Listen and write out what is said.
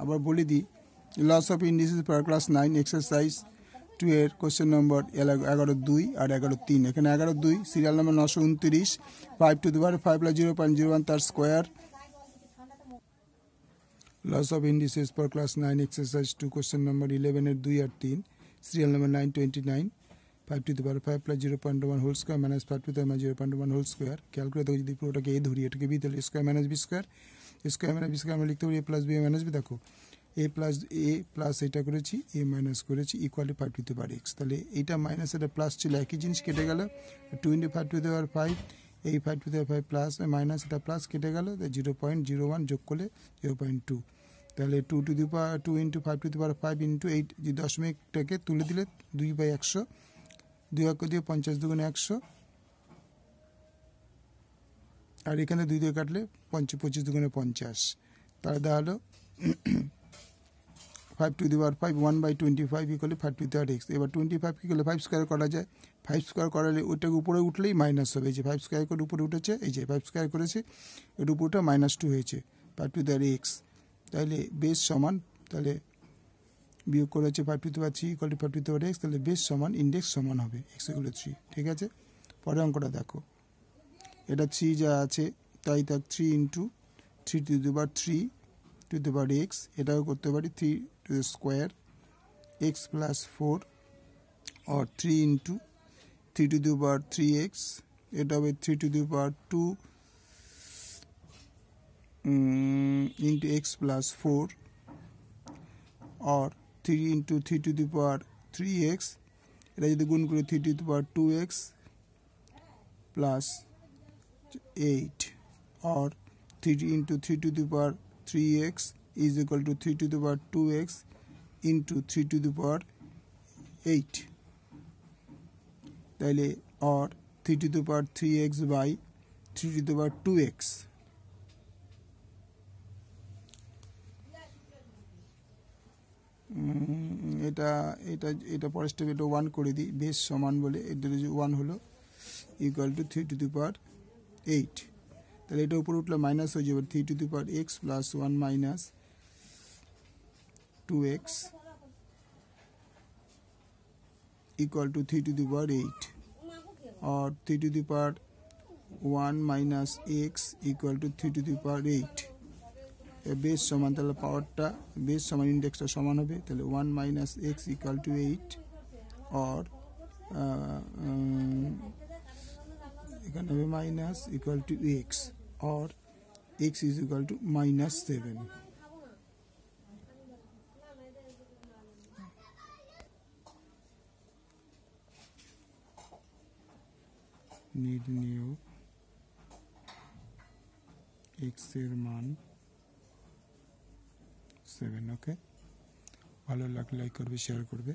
আবার বলে দিই laws of indices for class 9 exercise 2 এর কোশ্চেন নম্বর 11-2 আর 11-3। এখানে 11-2 serial number 929 5 to the power 5 plus 0.01 তার square. Laws of indices for class 9 exercise 2 question number 11 এর 2 আর 3 serial number 929 5 to the power 5 plus 0.1 whole square minus 5 to the power 0.1 whole square. Calculator যদি পুরোটাকে এ ধরি এটাকে B তাহলে square minus B square, square minus B square আমরা লিখতে পারি A plus B minus B. দেখো এ প্লাস এটা করেছি এ মাইনাস করেছি equally 5 to the power x. তাহলে এইটা মাইনাস এটা প্লাস ছিল একই জিনিস কেটে গেল 2 × 5 টু দি পাওয়ার 5 এই 5 to the power 5 plus minus এটা প্লাস কেটে গেল 0.01 যোগ করলে 0.2। তাহলে 2 two the power 2 × 5 to the power 5 × 8 যে দশমিকটাকে তুলে দিলে 2/100 2 অক্ষ দিয়ে 50 দুগুণে 100 আর এখানে 2 দিয়ে কাটলে 25 দুগুণে 50। তাহলে দেওয়া হলো 5 to the power 5 1/25 equal 5 to the power x. এবার 25 কি করলে 5 স্কোয়ার করা যায়, 5 স্কোয়ার করালে ওইটাকে উপরে উঠলেই মাইনাস হবে। এই যে 5 স্কোয়ার করে উপরে উঠেছে, এই যে 5 স্কোয়ার করেছে এর উপরটা -2 হয়েছে 5 টু দি পাওয়ার এক্স। তাহলে বেস সমান, তাহলে বিয়োগ করেছে 5 to the power 3 equal 5 to the power x. তাহলে বেস সমান ইন্ডেক্স সমান হবে x = 3। ঠিক আছে, পরের অঙ্কটা দেখো। এটা 3 যা আছে তাই তাক 3 × 3 to the power 3 to the power x. এটাও করতে পারি 3 to the square x plus 4 और 3 × 3 টু দি পাওয়ার 3x। এটা হবে 3 to the power 2 into x plus 4 और 3 into 3 to the power 3x। এটা যদি গুণ করে 3 to the power 2x plus 8 और 3 into 3 to the power 3x is equal to 3 to the power 2x into 3 to the power 8। তাহলে और 3 to the power 3x by 3 to the power 2x। এটা এটা এটা পরের স্টেপে এটা 1 করে দিই, বেস সমান বলে এটা 1 হলো equal to 3 to the power 8। তাহলে এটা উপরে উঠলে মাইনাস হয়ে যাবে 3 to the power x plus 1 minus 2x equal to 3 to the power 8 और 3 to the power 1 minus x equal to 3 to the power 8। Base समान তাহলে পাওয়ারটা বেস সমান ইনডেক্সটা সমান হবে। তাহলে 1 মাইনাস x ইকুয়াল টু 8 और এখানে হবে মাইনাস ইকুয়াল টু x और x is equal to -7। নির্ণেয় x এর মান 7। ওকে, ভালো লাগলে লাইক করবে, শেয়ার করবে।